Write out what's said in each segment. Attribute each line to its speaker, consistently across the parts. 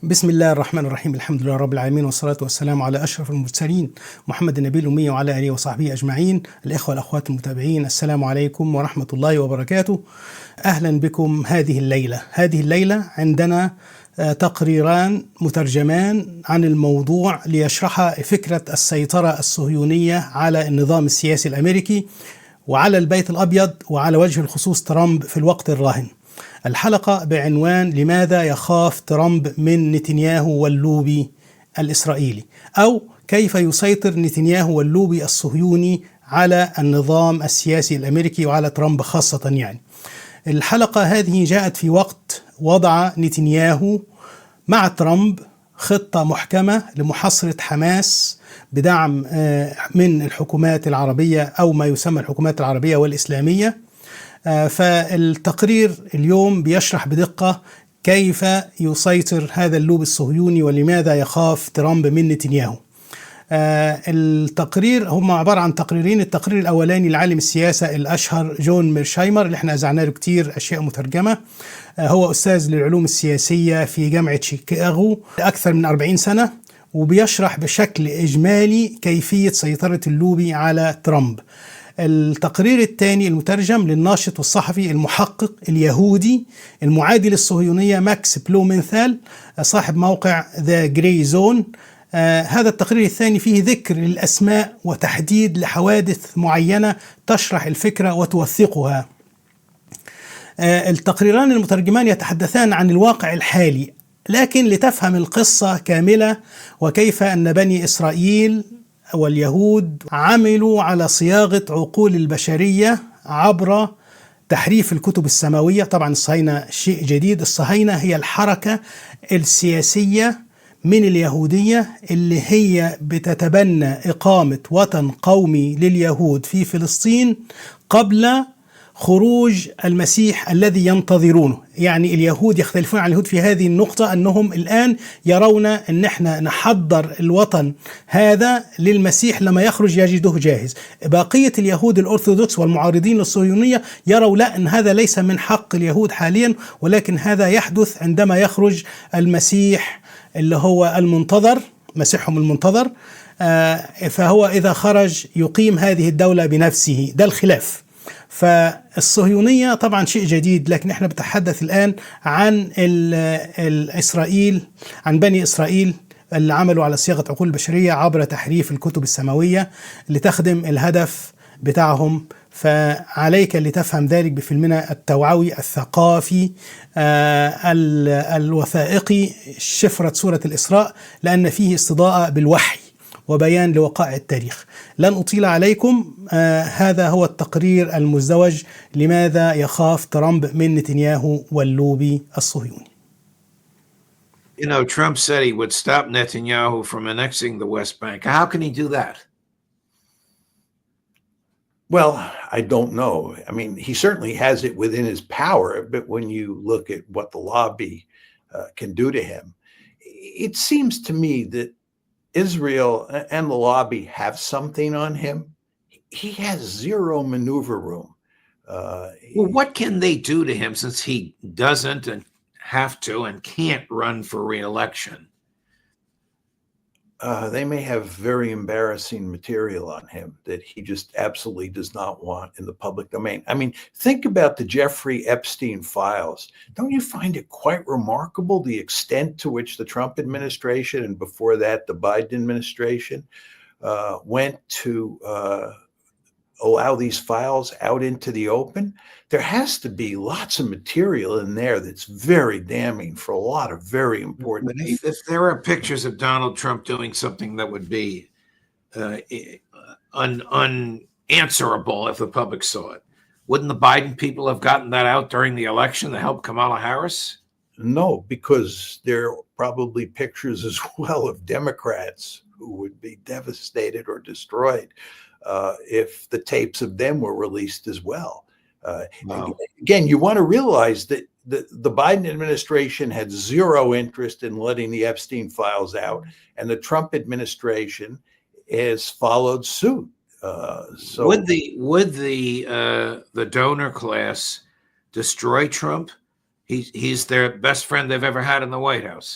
Speaker 1: بسم الله الرحمن الرحيم. الحمد لله رب العالمين، والصلاة والسلام على أشرف المرسلين محمد النبي الأمي وعلى آله وصحبه أجمعين. الإخوة والأخوات المتابعين، السلام عليكم ورحمة الله وبركاته. أهلا بكم. هذه الليلة عندنا تقريران مترجمان عن الموضوع ليشرح فكرة السيطرة الصهيونية على النظام السياسي الأمريكي وعلى البيت الأبيض وعلى وجه الخصوص ترامب في الوقت الراهن. الحلقة بعنوان لماذا يخاف ترامب من نتنياهو واللوبي الإسرائيلي، أو كيف يسيطر نتنياهو واللوبي الصهيوني على النظام السياسي الأمريكي وعلى ترامب خاصة. الحلقة هذه جاءت في وقت وضع نتنياهو مع ترامب خطة محكمة لمحاصرة حماس بدعم من الحكومات العربية أو ما يسمى الحكومات العربية والإسلامية. فالتقرير اليوم بيشرح بدقة كيف يسيطر هذا اللوبي الصهيوني ولماذا يخاف ترامب من نتنياهو. التقرير هم عبارة عن تقريرين. التقرير الأولاني لعالم السياسة الأشهر جون ميرشايمر اللي احنا أذعنا له كتير أشياء مترجمة. هو أستاذ للعلوم السياسية في جامعة شيكاغو أكثر من 40 سنة، وبيشرح بشكل إجمالي كيفية سيطرة اللوبي على ترامب. التقرير الثاني المترجم للناشط والصحفي المحقق اليهودي المعادي للصهيونية ماكس بلومنثال صاحب موقع ذا جراي زون. هذا التقرير الثاني فيه ذكر للأسماء وتحديد لحوادث معينة تشرح الفكرة وتوثقها. التقريران المترجمان يتحدثان عن الواقع الحالي، لكن لتفهم القصة كاملة وكيف أن بني إسرائيل واليهود عملوا على صياغة عقول البشرية عبر تحريف الكتب السماوية. طبعا الصهاينة شيء جديد. الصهاينة هي الحركة السياسية من اليهودية اللي هي بتتبنى إقامة وطن قومي لليهود في فلسطين قبل خروج المسيح الذي ينتظرونه. يعني اليهود يختلفون عن اليهود في هذه النقطة، أنهم الآن يرون أن احنا نحضر الوطن هذا للمسيح لما يخرج يجده جاهز. بقية اليهود الأرثوذكس والمعارضين للصهيونية يروا لا، أن هذا ليس من حق اليهود حاليا، ولكن هذا يحدث عندما يخرج المسيح اللي هو المنتظر، مسيحهم المنتظر. فهو إذا خرج يقيم هذه الدولة بنفسه. ده الخلاف. فالصهيونية طبعا شيء جديد، لكن احنا بنتحدث الآن عن الإسرائيل، عن بني إسرائيل اللي عملوا على صياغة عقول البشرية عبر تحريف الكتب السماوية لتخدم الهدف بتاعهم. فعليك لتفهم ذلك بفيلمنا التوعوي الثقافي الوثائقي شفرة سورة الإسراء، لأن فيه استضاءة بالوحي وبيان لوقائع التاريخ. لن أطيل عليكم. هذا هو التقرير المزدوج لماذا يخاف ترامب من نتنياهو واللوبي الصهيوني.
Speaker 2: You know, Trump said he would stop Netanyahu from annexing the West Bank. How can he do that?
Speaker 3: Well, I don't know. I mean, he certainly has it within his power, but when you look at what the lobby can do to him, it seems to me that Israel and the lobby have something on him. He has zero maneuver room.
Speaker 2: Well, what can they do to him since he doesn't and have to and can't run for re-election?
Speaker 3: They may have very embarrassing material on him that he just absolutely does not want in the public domain. I mean, think about the Jeffrey Epstein files. Don't you find it quite remarkable the extent to which the Trump administration, and before that, the Biden administration, went to allow these files out into the open? There has to be lots of material in there that's very damning for a lot of very important people.
Speaker 2: If there are pictures of Donald Trump doing something that would be unanswerable if the public saw it, wouldn't the Biden people have gotten that out during the election to help Kamala Harris?
Speaker 3: No, because there are probably pictures as well of Democrats who would be devastated or destroyed if the tapes of them were released as well.
Speaker 2: Wow.
Speaker 3: Again, you want to realize that the Biden administration had zero interest in letting the Epstein files out, and the Trump administration has followed suit. So
Speaker 2: would the donor class destroy Trump? He's their best friend they've ever had in the White House.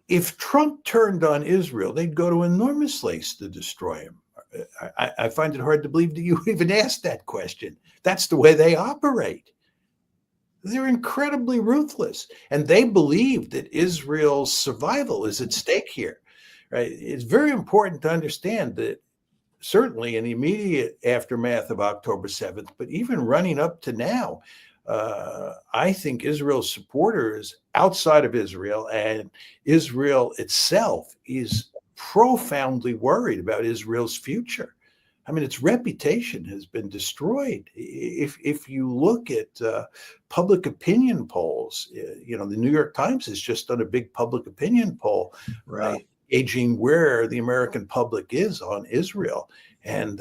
Speaker 3: if Trump turned on Israel, they'd go to enormous lengths to destroy him. I find it hard to believe that you even asked that question. That's the way they operate. They're incredibly ruthless, and they believe that Israel's survival is at stake here. Right? It's very important to understand that certainly in the immediate aftermath of October 7th, but even running up to now, I think Israel's supporters outside of Israel and Israel itself is profoundly worried about Israel's future. I mean, its reputation has been destroyed. If you look at public opinion polls, the New York Times has just done a big public opinion poll,
Speaker 1: Right.
Speaker 3: gauging where the American public is on Israel. And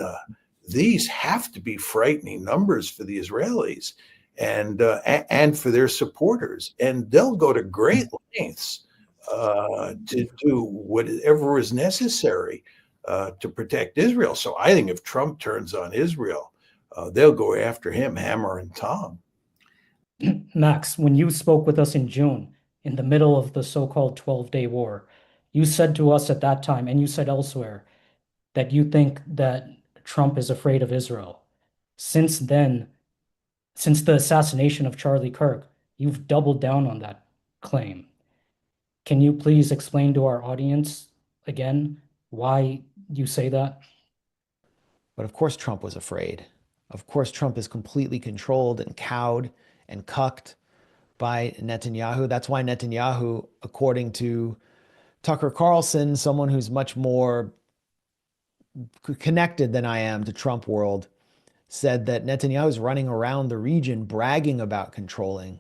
Speaker 3: these have to be frightening numbers for the Israelis and for their supporters. And they'll go to great lengths to do whatever is necessary to protect Israel. So I think if Trump turns on Israel, they'll go after him hammer and tong.
Speaker 4: Max, when you spoke with us in June, in the middle of the so-called 12-day war, you said to us at that time, and you said elsewhere, that you think that Trump is afraid of Israel. Since then, since the assassination of Charlie Kirk, you've doubled down on that claim. Can you please explain to our audience again why you say that?
Speaker 5: But of course, Trump was afraid. Of course, Trump is completely controlled and cowed and cucked by Netanyahu. That's why Netanyahu, according to Tucker Carlson, someone who's much more connected than I am to Trump world, said that Netanyahu is running around the region bragging about controlling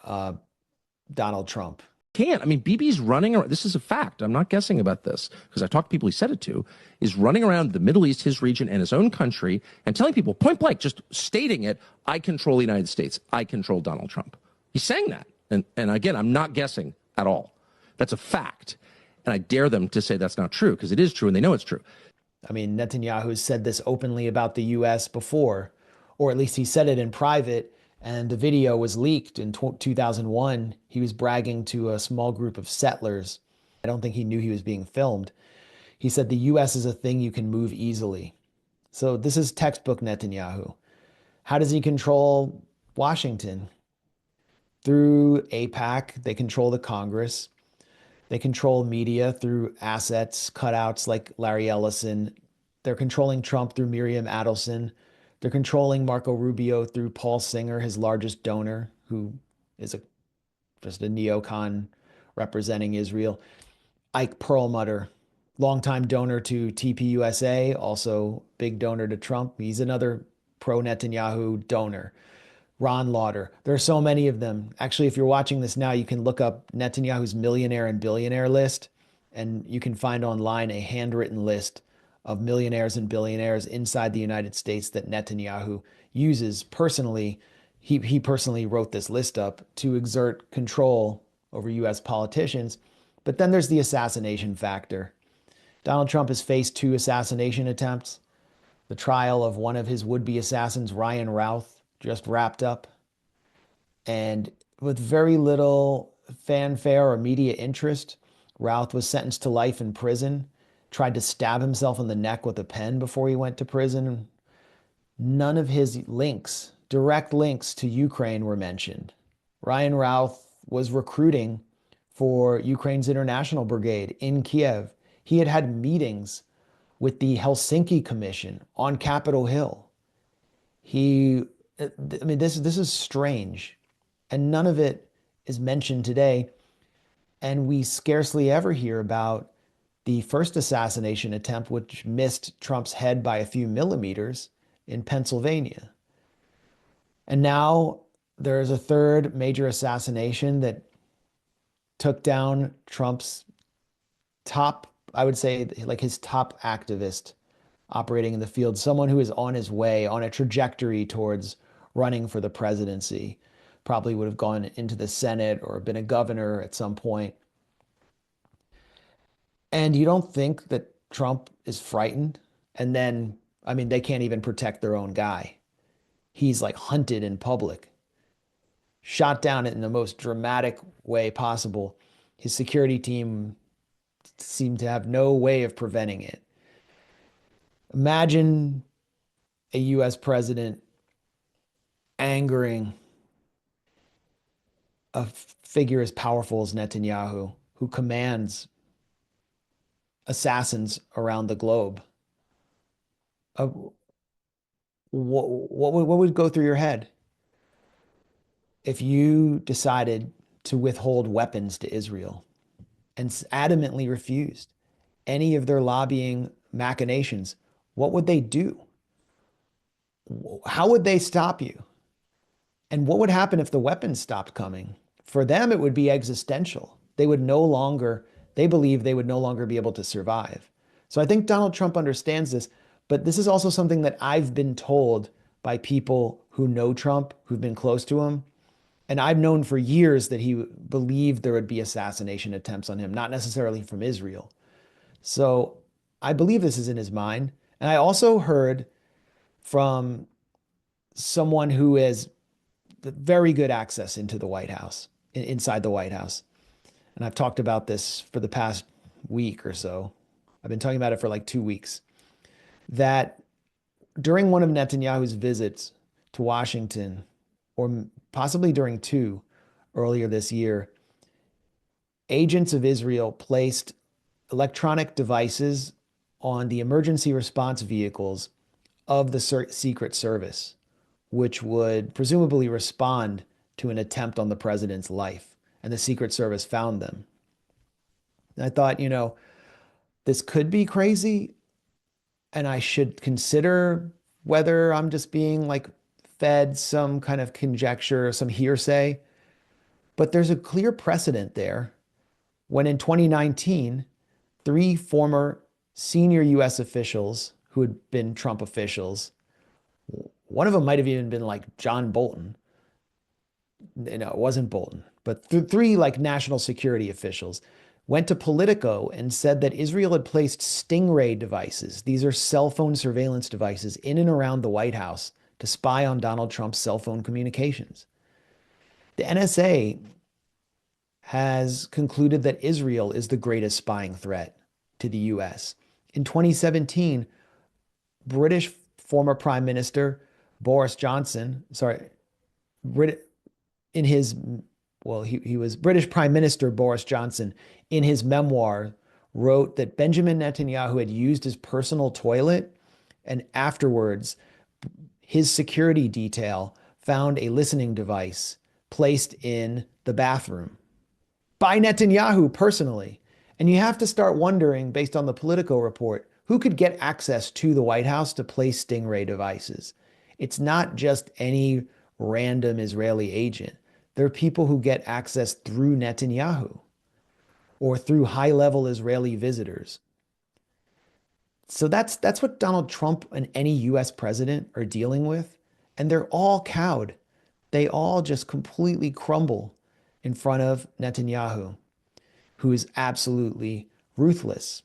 Speaker 5: Donald Trump.
Speaker 6: Can't. I mean, Bibi's running around. This is a fact. I'm not guessing about this because I talked to people he said it to, is running around the Middle East, his region, and his own country and telling people point blank, just stating it, I control the United States. I control Donald Trump. He's saying that. And again, I'm not guessing at all. That's a fact. And I dare them to say that's not true because it is true and they know it's true.
Speaker 5: I mean, Netanyahu said this openly about the U.S. before, or at least he said it in private, and the video was leaked in 2001. He was bragging to a small group of settlers. I don't think he knew he was being filmed. He said the U.S. is a thing you can move easily. So this is textbook Netanyahu. How does he control Washington? Through AIPAC, they control the Congress. They control media through assets, cutouts like Larry Ellison. They're controlling Trump through Miriam Adelson. They're controlling Marco Rubio through Paul Singer, his largest donor, who is just a neocon representing Israel. Ike Perlmutter, longtime donor to TPUSA, also big donor to Trump. He's another pro-Netanyahu donor. Ron Lauder. There are so many of them. Actually, if you're watching this now, you can look up Netanyahu's millionaire and billionaire list, and you can find online a handwritten list of millionaires and billionaires inside the United States that Netanyahu uses personally. He personally wrote this list up to exert control over U.S. politicians. But then there's the assassination factor. Donald Trump has faced 2 assassination attempts. The trial of one of his would-be assassins, Ryan Routh, just wrapped up. And with very little fanfare or media interest, Routh was sentenced to life in prison, tried to stab himself in the neck with a pen before he went to prison. None of his links, direct links to Ukraine, were mentioned. Ryan Routh was recruiting for Ukraine's International Brigade in Kiev. He had had meetings with the Helsinki Commission on Capitol Hill. This is strange, and none of it is mentioned today. And we scarcely ever hear about the first assassination attempt, which missed Trump's head by a few millimeters in Pennsylvania. And now there's a third major assassination that took down Trump's top, I would say, like his top activist operating in the field, someone who is on his way, on a trajectory towards running for the presidency, probably would have gone into the Senate or been a governor at some point. And you don't think that Trump is frightened? And then, I mean, they can't even protect their own guy. He's like hunted in public, shot down in the most dramatic way possible. His security team seemed to have no way of preventing it. Imagine a US president angering a figure as powerful as Netanyahu, who commands assassins around the globe. What would go through your head if you decided to withhold weapons to Israel and adamantly refused any of their lobbying machinations? What would they do? How would they stop you? And what would happen if the weapons stopped coming? For them, it would be existential. They believe they would no longer be able to survive. So I think Donald Trump understands this, but this is also something that I've been told by people who know Trump, who've been close to him. And I've known for years that he believed there would be assassination attempts on him, not necessarily from Israel. So I believe this is in his mind. And I also heard from someone who has very good access into the White House, inside the White House. And I've talked about this for the past week or so. I've been talking about it for like 2 weeks. That during one of Netanyahu's visits to Washington, or possibly during 2 earlier this year, agents of Israel placed electronic devices on the emergency response vehicles of the Secret Service, which would presumably respond to an attempt on the president's life. And the Secret Service found them. And I thought, this could be crazy, and I should consider whether I'm just being fed some kind of conjecture, some hearsay. But there's a clear precedent there when in 2019, 3 former senior US officials who had been Trump officials, one of them might have even been John Bolton. No, it wasn't Bolton, but 3 national security officials went to Politico and said that Israel had placed Stingray devices. These are cell phone surveillance devices in and around the White House to spy on Donald Trump's cell phone communications. The NSA has concluded that Israel is the greatest spying threat to the US. In 2017, British former Prime Minister Boris Johnson, he was British Prime Minister Boris Johnson, in his memoir, wrote that Benjamin Netanyahu had used his personal toilet, and afterwards, his security detail found a listening device placed in the bathroom by Netanyahu personally. And you have to start wondering, based on the Politico report, who could get access to the White House to place Stingray devices. It's not just any random Israeli agent. There are people who get access through Netanyahu or through high-level Israeli visitors. So that's what Donald Trump and any US president are dealing with. And they're all cowed. They all just completely crumble in front of Netanyahu, who is absolutely ruthless.